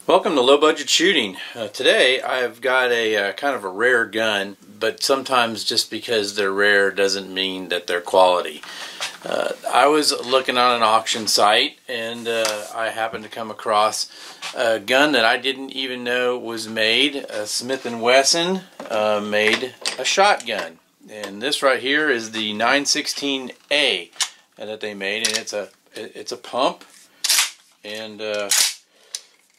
Welcome to Low Budget Shooting. Today I've got a kind of a rare gun, but sometimes just because they're rare doesn't mean that they're quality. I was looking on an auction site and I happened to come across a gun that I didn't even know was made. Smith & Wesson made a shotgun, and this right here is the 916A that they made, and it's a pump. And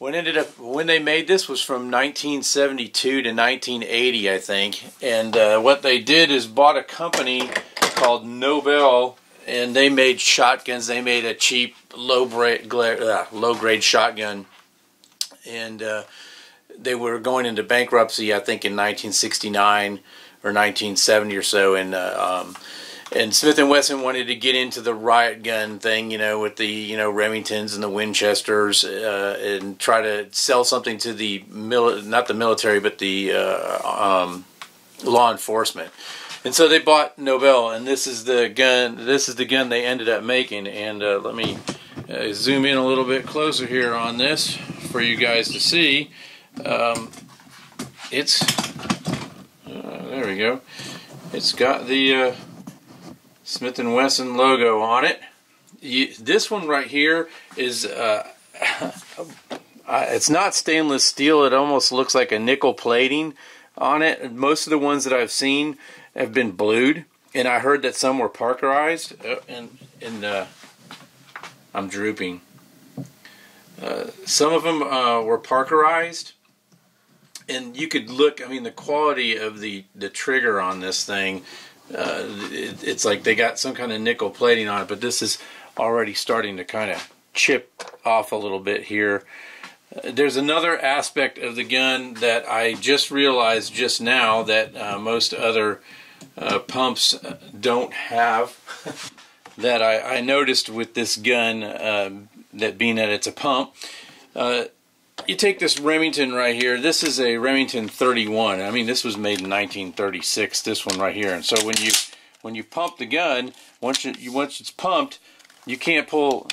when they made this was from 1972 to 1980, I think. And what they did is bought a company called Nobel, and they made shotguns. They made a cheap low-grade shotgun, and they were going into bankruptcy, I think, in 1969 or 1970 or so. And Smith & Wesson wanted to get into the riot gun thing, you know, with the, Remingtons and the Winchesters, and try to sell something to the, not the military, but the law enforcement. And so they bought Nobel, and this is the gun they ended up making. And let me zoom in a little bit closer here on this for you guys to see. There we go. It's got the Smith & Wesson logo on it. This one right here is it's not stainless steel. It almost looks like a nickel plating on it. Most of the ones that I've seen have been blued, and I heard that some were parkerized. I'm drooping. Some of them were parkerized, and you could look. I mean, the quality of the trigger on this thing. It's like they got some kind of nickel plating on it, but this is already starting to kind of chip off a little bit here. There's another aspect of the gun that I just realized just now that most other pumps don't have, that I noticed with this gun, that being that it's a pump. You take this Remington right here. This is a Remington 31. I mean, this was made in 1936. This one right here. And so when you pump the gun, once it's pumped, you can't pull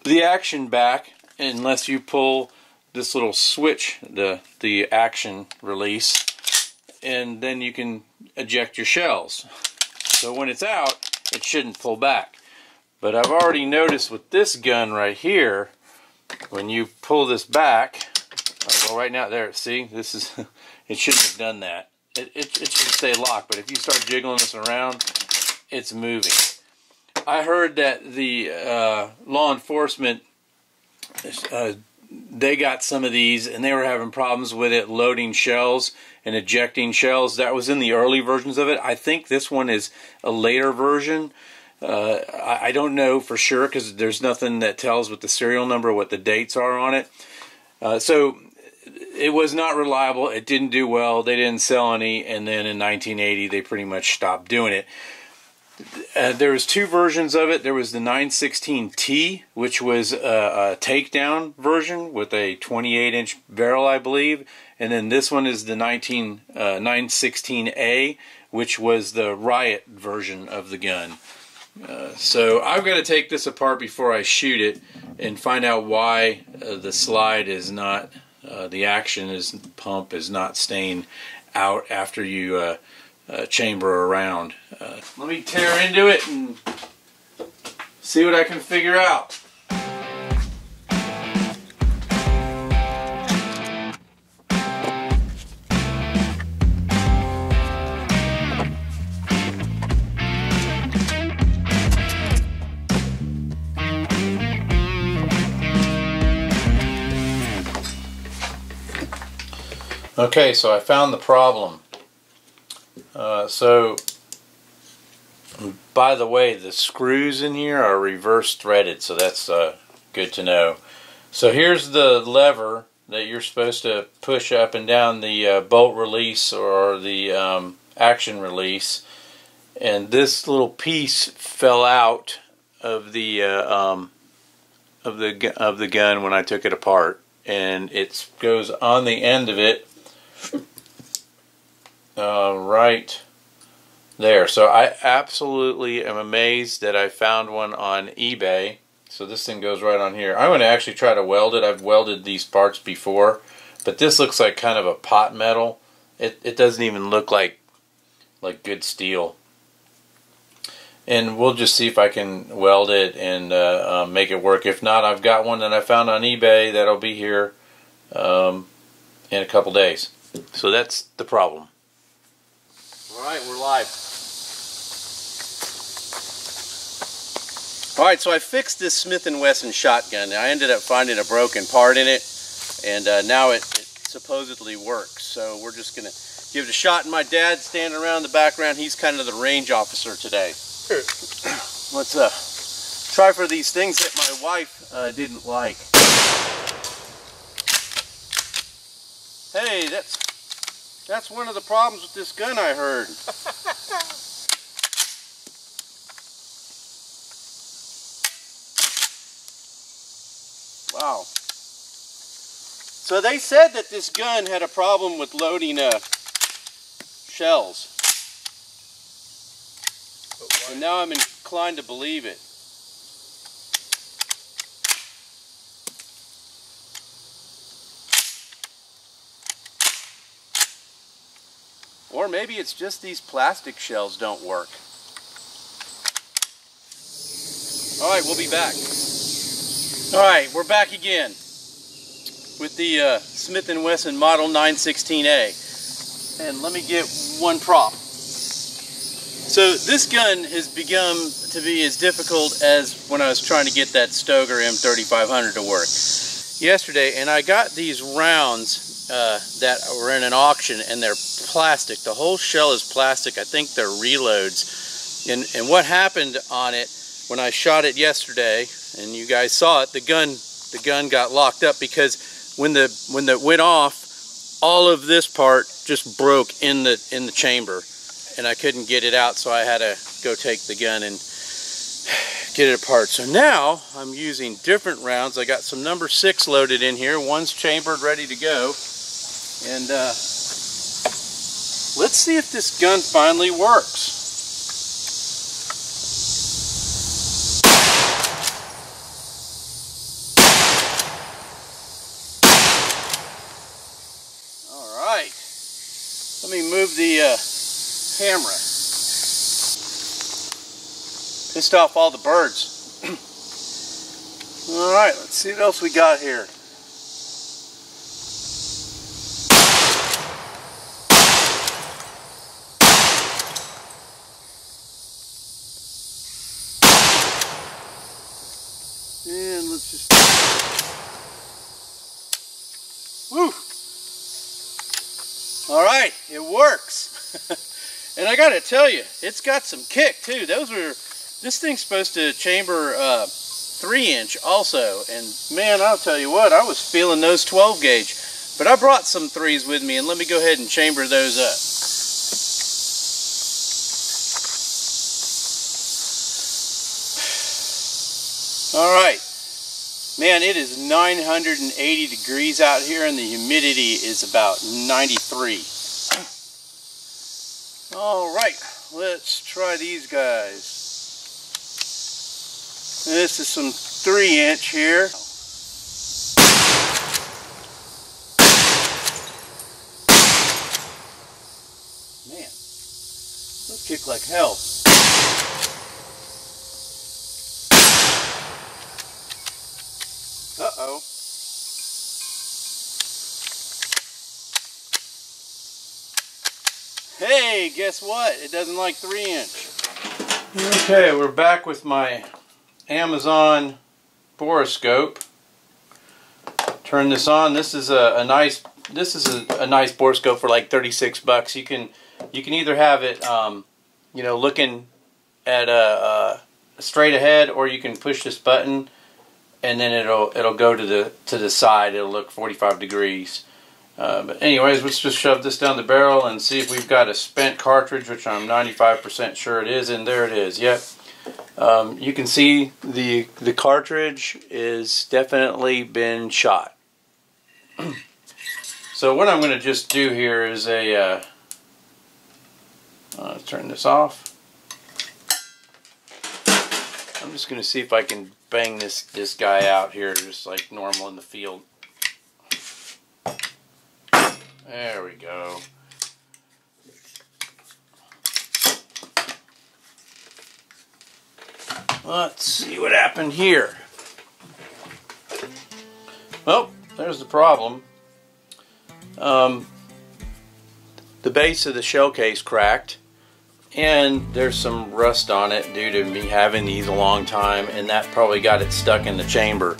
the action back unless you pull this little switch, the action release, and then you can eject your shells. So when it's out, it shouldn't pull back. But I've already noticed with this gun right here, when you pull this back, well, right now, there, see, this is, it shouldn't have done that. It should stay locked, but if you start jiggling this around, it's moving. I heard that the law enforcement, they got some of these, and they were having problems with it loading shells and ejecting shells. That was in the early versions of it. I think this one is a later version. I don't know for sure because there's nothing that tells what the serial number, what the dates are on it. So it was not reliable. It didn't do well. They didn't sell any, and then in 1980 they pretty much stopped doing it. There was two versions of it. There was the 916T, which was a takedown version with a 28-inch barrel, I believe, and then this one is the 916A, which was the riot version of the gun. So I've got to take this apart before I shoot it and find out why the slide is not, the pump is not staying out after you chamber around. Let me tear into it and see what I can figure out. Okay, so I found the problem. So, by the way, the screws in here are reverse threaded, so that's good to know. So here's the lever that you're supposed to push up and down the bolt release or the action release, and this little piece fell out of the gun when I took it apart, and it goes on the end of it. Right there. So I absolutely am amazed that I found one on eBay. So this thing goes right on here. I'm going to actually try to weld it. I've welded these parts before, but this looks like kind of a pot metal. It doesn't even look like good steel. And we'll just see if I can weld it and make it work. If not, I've got one that I found on eBay that'll be here in a couple days. So that's the problem. Alright, we're live. Alright, so I fixed this Smith & Wesson shotgun. I ended up finding a broken part in it, and now it supposedly works. So we're just going to give it a shot. And my dad's standing around in the background. He's kind of the range officer today. Let's try for these things that my wife didn't like. Hey, that's one of the problems with this gun, I heard. Wow. So they said that this gun had a problem with loading shells. And now I'm inclined to believe it. Or maybe it's just these plastic shells don't work. Alright, we'll be back. Alright, we're back again with the Smith & Wesson Model 916A. And let me get one prop. So this gun has become to be as difficult as when I was trying to get that Stoeger M3500 to work yesterday, and I got these rounds that were in an auction, and they're plastic. The whole shell is plastic. I think they're reloads. And what happened on it when I shot it yesterday, and you guys saw it, the gun got locked up because when it went off, all of this part just broke in the chamber. And I couldn't get it out, so I had to go take the gun and get it apart. So now I'm using different rounds. I got some number 6 loaded in here. One's chambered, ready to go. And let's see if this gun finally works. All right. Let me move the camera. Pissed off all the birds. Alright, let's see what else we got here. And let's just... Woo! Alright, it works. And I gotta tell you, it's got some kick too. This thing's supposed to chamber 3-inch also, and man, I'll tell you what, I was feeling those 12 gauge. But I brought some 3s with me, and let me go ahead and chamber those up. Alright, man, it is 980 degrees out here, and the humidity is about 93. Alright, let's try these guys. This is some 3-inch here. Man, those kick like hell. Uh-oh. Hey, guess what? It doesn't like 3-inch. Okay, we're back with my Amazon borescope. Turn this on. This is a nice borescope for like 36 bucks. You can either have it you know, looking at straight ahead, or you can push this button and then it'll go to the side. It'll look 45 degrees. But anyways, let's just shove this down the barrel and see if we've got a spent cartridge, which I'm 95% sure it is, and there it is. Yep. You can see the cartridge is definitely been shot. So what I'm going to just do here is turn this off. I'm just going to see if I can bang this guy out here just like normal in the field. There we go. Let's see what happened here. Well, there's the problem. The base of the shell case cracked, and there's some rust on it due to me having these a long time, and that probably got it stuck in the chamber.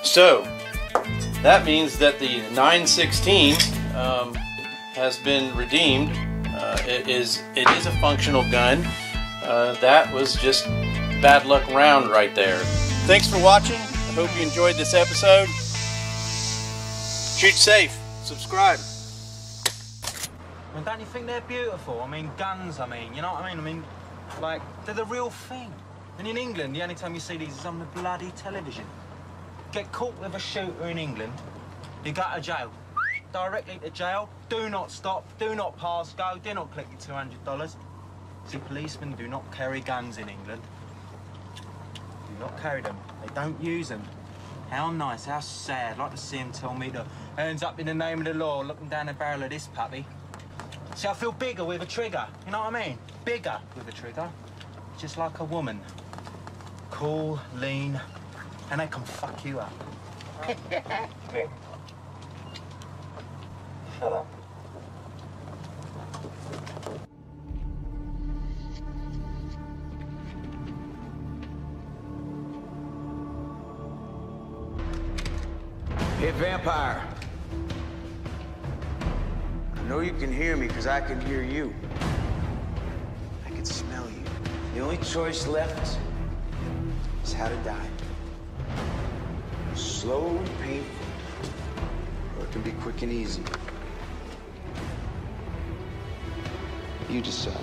So that means that the 916 has been redeemed. It is a functional gun. That was just bad luck round right there. Thanks for watching. I hope you enjoyed this episode. Shoot safe. Subscribe. I mean, don't you think they're beautiful? I mean, guns, you know what I mean? I mean, like, they're the real thing. And in England, the only time you see these is on the bloody television. Get caught with a shooter in England, you go to jail. Directly to jail. Do not stop, do not pass go, do not collect your $200. See, policemen do not carry guns in England. Do not carry them. They don't use them. How nice, how sad. I'd like to see him tell me to hands up in the name of the law, looking down the barrel of this puppy. See, I feel bigger with a trigger. You know what I mean? Bigger with a trigger. Just like a woman. Cool, lean, and they can fuck you up. Shut up. Hey, vampire. I know you can hear me because I can hear you. I can smell you. The only choice left is how to die. Slow and painful, or it can be quick and easy. You decide.